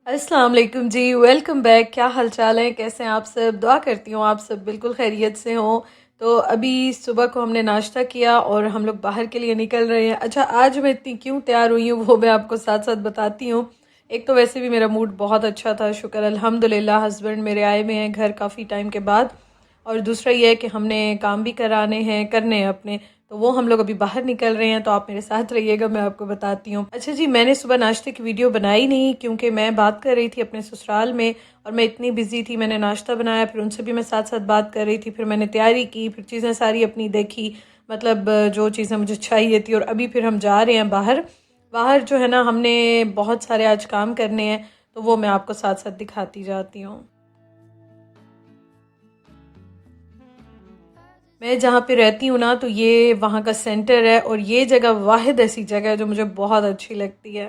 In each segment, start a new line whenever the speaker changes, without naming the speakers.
अस्सलाम वालेकुम जी, welcome back. क्या हाल चाल है, कैसे हैं आप सब? दुआ करती हूँ आप सब बिल्कुल खैरियत से हों। तो अभी सुबह को हमने नाश्ता किया और हम लोग बाहर के लिए निकल रहे हैं। अच्छा, आज मैं इतनी क्यों तैयार हुई हूँ वो मैं आपको साथ साथ बताती हूँ। एक तो वैसे भी मेरा मूड बहुत अच्छा था, शुक्र अल्हम्दुलिल्लाह। हस्बैंड मेरे आए हुए हैं घर काफ़ी टाइम के बाद। और दूसरा ये है कि हमने काम भी करने हैं अपने, तो वो हम लोग अभी बाहर निकल रहे हैं। तो आप मेरे साथ रहिएगा, मैं आपको बताती हूँ। अच्छा जी, मैंने सुबह नाश्ते की वीडियो बनाई नहीं क्योंकि मैं बात कर रही थी अपने ससुराल में और मैं इतनी बिजी थी। मैंने नाश्ता बनाया, फिर उनसे भी मैं साथ साथ बात कर रही थी, फिर मैंने तैयारी की, फिर चीज़ें सारी अपनी देखी, मतलब जो चीज़ें मुझे चाहिए थी। और अभी फिर हम जा रहे हैं बाहर। बाहर जो है ना, हमने बहुत सारे आज काम करने हैं, तो वो मैं आपको साथ साथ दिखाती जाती हूँ। मैं जहाँ पे रहती हूँ ना, तो ये वहाँ का सेंटर है और ये जगह वाहिद ऐसी जगह है जो मुझे बहुत अच्छी लगती है।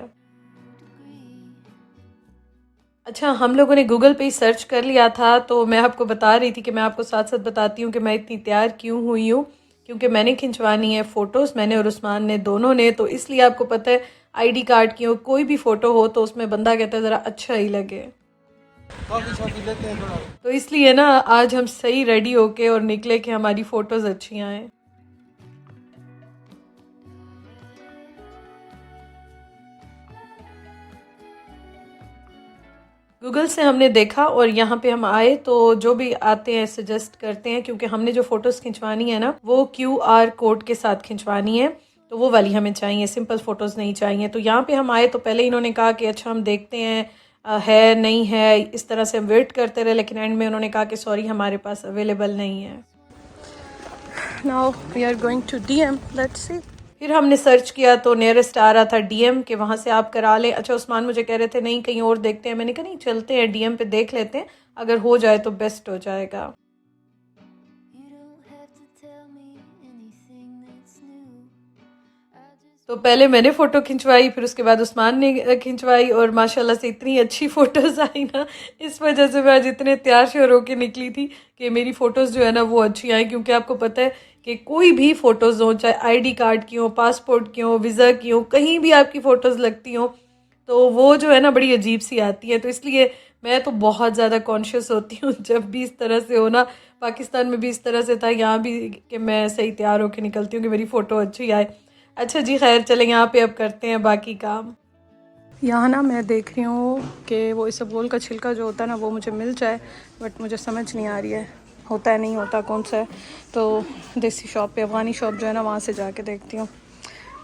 अच्छा, हम लोगों ने गूगल पे ही सर्च कर लिया था, तो मैं आपको बता रही थी कि मैं आपको साथ साथ बताती हूँ कि मैं इतनी तैयार क्यों हुई हूँ। क्योंकि मैंने खिंचवानी है फ़ोटोज़, मैंने और उस्मान ने दोनों ने। तो इसलिए आपको पता है, आईडी कार्ड की हो, कोई भी फ़ोटो हो तो उसमें बंदा कहता है ज़रा अच्छा ही लगे। तो इसलिए ना आज हम सही रेडी होके और निकले कि हमारी फ़ोटोज़ अच्छी आएँ। गूगल से हमने देखा और यहाँ पे हम आए, तो जो भी आते हैं सजेस्ट करते हैं, क्योंकि हमने जो फ़ोटोज़ खिंचवानी है ना, वो QR कोड के साथ खिंचवानी है। तो वो वाली हमें चाहिए, सिंपल फ़ोटोज़ नहीं चाहिए। तो यहाँ पे हम आए तो पहले इन्होंने कहा कि अच्छा हम देखते हैं है नहीं है, इस तरह से हम वेट करते रहे, लेकिन एंड में उन्होंने कहा कि सॉरी हमारे पास अवेलेबल नहीं है। Now we are going to DM, let's see. फिर हमने सर्च किया तो नियरेस्ट आ रहा था DM के, वहाँ से आप करा लें। अच्छा, उस्मान मुझे कह रहे थे नहीं कहीं और देखते हैं, मैंने कहा नहीं चलते हैं DM पे देख लेते हैं, अगर हो जाए तो बेस्ट हो जाएगा। तो पहले मैंने फ़ोटो खिंचवाई, फिर उसके बाद उस्मान ने खिंचवाई और माशाल्लाह से इतनी अच्छी फ़ोटोज़ आई ना, इस वजह से मैं आज इतने तैयार श्योर होकर निकली थी कि मेरी फ़ोटोज़ जो है ना वो अच्छी आई। क्योंकि आपको पता है कि कोई भी फ़ोटोज़ हो, चाहे आईडी कार्ड की हो, पासपोर्ट की हो, वीज़ा की हो, कहीं भी आपकी फ़ोटोज़ लगती हो तो वो जो है ना बड़ी अजीब सी आती है। तो इसलिए मैं तो बहुत ज़्यादा कॉन्शियस होती हूँ जब भी इस तरह से हो ना। पाकिस्तान में भी इस तरह से था, यहाँ भी, कि मैं सही तैयार होकर निकलती हूँ कि मेरी फ़ोटो अच्छी आए। अच्छा जी, खैर चलें, यहाँ पे अब करते हैं बाकी काम। यहाँ ना मैं देख रही हूँ कि वो इसबगोल का छिलका जो होता है ना वो मुझे मिल जाए, बट मुझे समझ नहीं आ रही है होता है नहीं होता कौन सा है। तो देसी शॉप पे, अफ़गानी शॉप जो है ना, वहाँ से जाके देखती हूँ।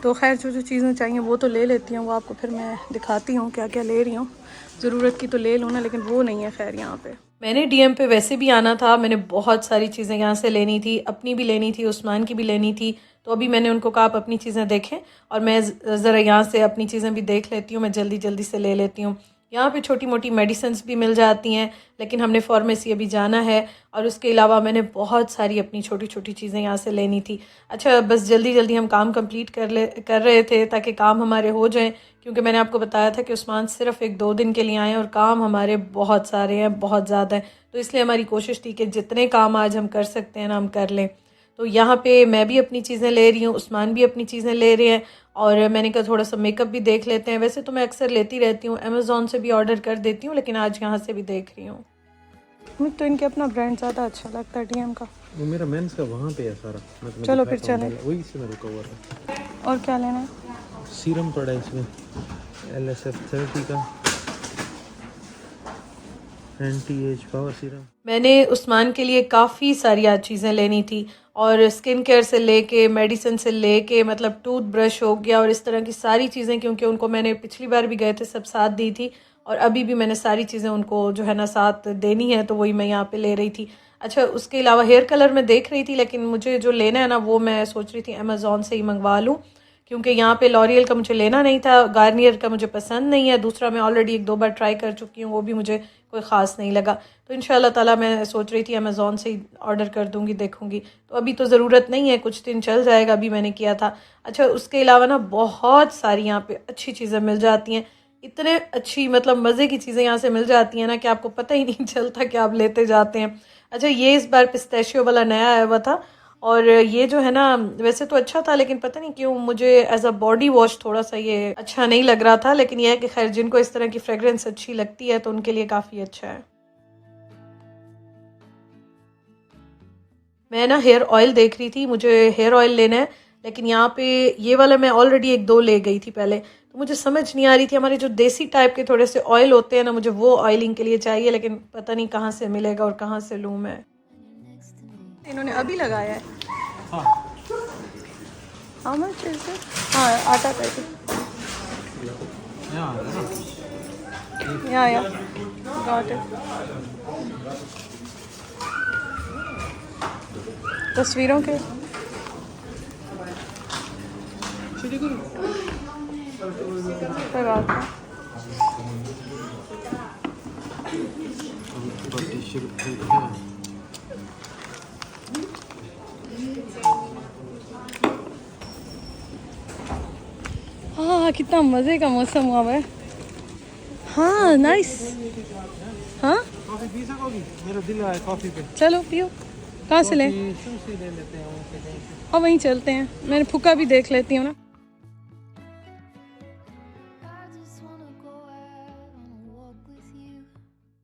तो खैर जो जो चीज़ें चाहिए वो तो ले लेती हूँ, वो आपको फिर मैं दिखाती हूँ क्या क्या ले रही हूँ। ज़रूरत की तो ले लूँ ना, लेकिन वो नहीं है खैर यहाँ पे। मैंने DM पे वैसे भी आना था, मैंने बहुत सारी चीज़ें यहाँ से लेनी थी, अपनी भी लेनी थी, उस्मान की भी लेनी थी। तो अभी मैंने उनको कहा आप अपनी चीज़ें देखें और मैं ज़रा यहाँ से अपनी चीज़ें भी देख लेती हूँ, मैं जल्दी जल्दी से ले लेती हूँ। यहाँ पे छोटी मोटी मेडिसिन्स भी मिल जाती हैं, लेकिन हमने फार्मेसी अभी जाना है। और उसके अलावा मैंने बहुत सारी अपनी छोटी छोटी चीज़ें यहाँ से लेनी थी। अच्छा, बस जल्दी जल्दी हम काम कंप्लीट कर रहे थे ताकि काम हमारे हो जाएं। क्योंकि मैंने आपको बताया था कि उस्मान सिर्फ 1-2 दिन के लिए आए और काम हमारे बहुत सारे हैं, बहुत ज़्यादा हैं। तो इसलिए हमारी कोशिश थी कि जितने काम आज हम कर सकते हैं ना, हम कर लें। तो यहाँ पे मैं भी अपनी चीज़ें ले रही हूँ, उस्मान भी अपनी चीज़ें ले रहे हैं। और मैंने कहा थोड़ा सा मेकअप भी देख लेते हैं। वैसे तो मैं अक्सर लेती रहती हूँ, अमेज़ोन से भी ऑर्डर कर देती हूँ, लेकिन आज यहाँ से भी देख रही हूँ। मुझे तो इनके अपना ब्रांड ज़्यादा अच्छा लगता है, DM का।
वो मेरा मेंस का वहाँ पे है सारा।
चलो फिर चलें।
वही से मैं रुका हुआ था।
और क्या लेना है?
सीरम पड़ा है इसमें, LSF 30 का एंटी एज पावर सीरम।
मैंने उस्मान के लिए काफ़ी सारी आज चीज़ें लेनी थी, और स्किन केयर से लेके मेडिसिन से लेके, मतलब टूथ ब्रश हो गया और इस तरह की सारी चीज़ें, क्योंकि उनको मैंने पिछली बार भी गए थे सब साथ दी थी और अभी भी मैंने सारी चीज़ें उनको जो है ना साथ देनी है, तो वही मैं यहाँ पे ले रही थी। अच्छा, उसके अलावा हेयर कलर मैं देख रही थी, लेकिन मुझे जो लेना है ना वो मैं सोच रही थी अमेज़ोन से ही मंगवा लूँ। क्योंकि यहाँ पे लॉरियल का मुझे लेना नहीं था, गार्नियर का मुझे पसंद नहीं है, दूसरा मैं ऑलरेडी 1-2 बार ट्राई कर चुकी हूँ, वो भी मुझे कोई ख़ास नहीं लगा। तो इंशाल्लाह ताला मैं सोच रही थी अमेज़ोन से ही ऑर्डर कर दूँगी, देखूँगी। तो अभी तो ज़रूरत नहीं है, कुछ दिन चल जाएगा, अभी मैंने किया था। अच्छा, उसके अलावा ना बहुत सारी यहाँ पे अच्छी चीज़ें मिल जाती हैं, इतने अच्छी, मतलब मज़े की चीज़ें यहाँ से मिल जाती हैं ना कि आपको पता ही नहीं चलता कि आप लेते जाते हैं। अच्छा, ये इस बार पिस्ताशियो वाला नया आया हुआ था और ये जो है ना वैसे तो अच्छा था, लेकिन पता नहीं क्यों मुझे एज अ बॉडी वॉश थोड़ा सा ये अच्छा नहीं लग रहा था। लेकिन यह है कि खैर जिनको इस तरह की फ्रेग्रेंस अच्छी लगती है तो उनके लिए काफ़ी अच्छा है। मैं ना हेयर ऑयल देख रही थी, मुझे हेयर ऑयल लेना है, लेकिन यहाँ पे ये वाला मैं ऑलरेडी एक दो ले गई थी पहले, तो मुझे समझ नहीं आ रही थी। हमारे जो देसी टाइप के थोड़े से ऑयल होते हैं ना, मुझे वो ऑयलिंग के लिए चाहिए, लेकिन पता नहीं कहाँ से मिलेगा और कहाँ से लूँ मैं। इन्होंने अभी लगाया है। How much is it? हाँ, आटा पैकेट। या गॉट इट। तस्वीरों के कोई बात नहीं। हाँ, कितना मज़े का मौसम हुआ है। हाँ, नाइस। हाँ,
कॉफी पी सकोगी? मेरा दिल है कॉफी पे।
चलो पियो। कहाँ से लें?
सुशी ले लेते हैं वहाँ से कहीं से।
हाँ, वहीं चलते हैं। मैंने फुका भी देख लेती हूँ ना।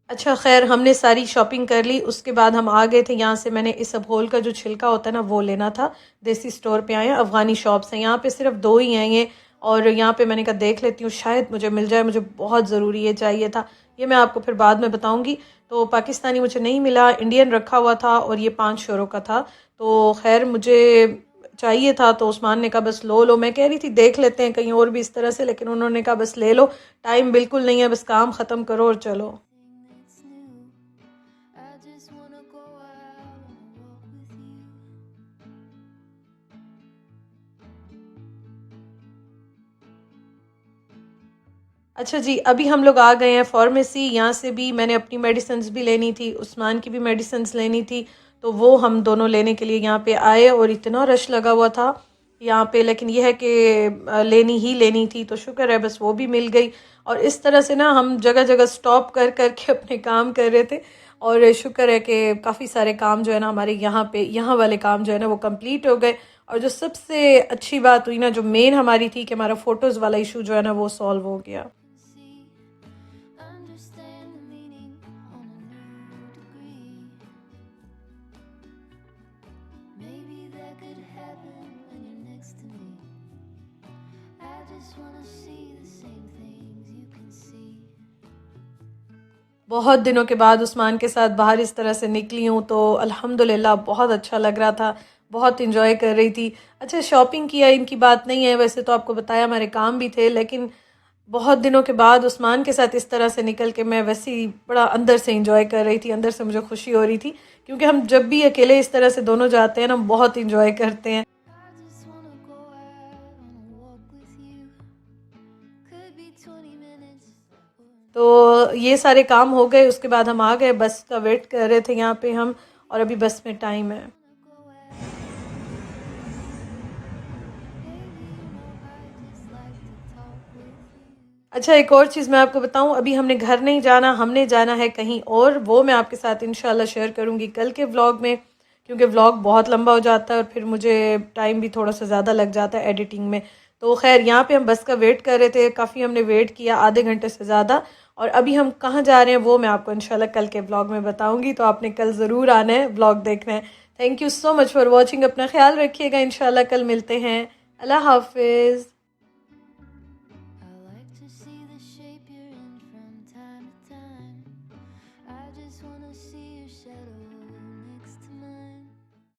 अच्छा खैर, हमने सारी शॉपिंग कर ली, उसके बाद हम आ गए थे यहाँ से। मैंने इसबगोल का जो छिलका होता है ना वो लेना था। देसी स्टोर पे आए हैं, अफ़गानी शॉप्स हैं यहाँ पे, सिर्फ दो ही हैं ये। और यहाँ पे मैंने कहा देख लेती हूँ शायद मुझे मिल जाए, मुझे बहुत ज़रूरी ये चाहिए था। ये मैं आपको फिर बाद में बताऊँगी। तो पाकिस्तानी मुझे नहीं मिला, इंडियन रखा हुआ था और ये 5 यूरो का था। तो खैर मुझे चाहिए था, तो उस्मान ने कहा बस लो। मैं कह रही थी देख लेते हैं कहीं और भी इस तरह से, लेकिन उन्होंने कहा बस ले लो, टाइम बिल्कुल नहीं है, बस काम ख़त्म करो और चलो। अच्छा जी, अभी हम लोग आ गए हैं फार्मेसी। यहाँ से भी मैंने अपनी मेडिसिन्स भी लेनी थी, उस्मान की भी मेडिसिन्स लेनी थी, तो वो हम दोनों लेने के लिए यहाँ पे आए। और इतना रश लगा हुआ था यहाँ पे, लेकिन यह है कि लेनी ही लेनी थी, तो शुक्र है बस वो भी मिल गई। और इस तरह से ना हम जगह जगह स्टॉप कर कर के अपने काम कर रहे थे, और शुक्र है कि काफ़ी सारे काम जो है ना हमारे यहाँ पे, यहाँ वाले काम जो है ना वो कंप्लीट हो गए। और जो सबसे अच्छी बात हुई ना, जो मेन हमारी थी, कि हमारा फ़ोटोज़ वाला इशू जो है ना वो सॉल्व हो गया। बहुत दिनों के बाद उस्मान के साथ बाहर इस तरह से निकली हूँ, तो अल्हम्दुलिल्लाह बहुत अच्छा लग रहा था, बहुत इंजॉय कर रही थी। अच्छा, शॉपिंग किया इनकी बात नहीं है, वैसे तो आपको बताया हमारे काम भी थे, लेकिन बहुत दिनों के बाद उस्मान के साथ इस तरह से निकल के मैं वैसे ही बड़ा अंदर से इंजॉय कर रही थी, अंदर से मुझे खुशी हो रही थी, क्योंकि हम जब भी अकेले इस तरह से दोनों जाते हैं ना, बहुत इंजॉय करते हैं। तो ये सारे काम हो गए, उसके बाद हम आ गए, बस का वेट कर रहे थे यहाँ पे हम, और अभी बस में टाइम है। अच्छा, एक और चीज़ मैं आपको बताऊं, अभी हमने घर नहीं जाना, हमने जाना है कहीं और। वो मैं आपके साथ इंशाल्लाह शेयर करूंगी कल के व्लॉग में, क्योंकि व्लॉग बहुत लंबा हो जाता है और फिर मुझे टाइम भी थोड़ा सा ज़्यादा लग जाता है एडिटिंग में। तो खैर यहाँ पे हम बस का वेट कर रहे थे, काफ़ी हमने वेट किया, आधे घंटे से ज़्यादा। और अभी हम कहाँ जा रहे हैं वो मैं आपको इंशाल्लाह कल के व्लॉग में बताऊँगी, तो आपने कल ज़रूर आना है व्लॉग देखना है। Thank you so much for watching, अपना ख्याल रखिएगा, इंशाल्लाह कल मिलते हैं। अल्लाह हाफिज़।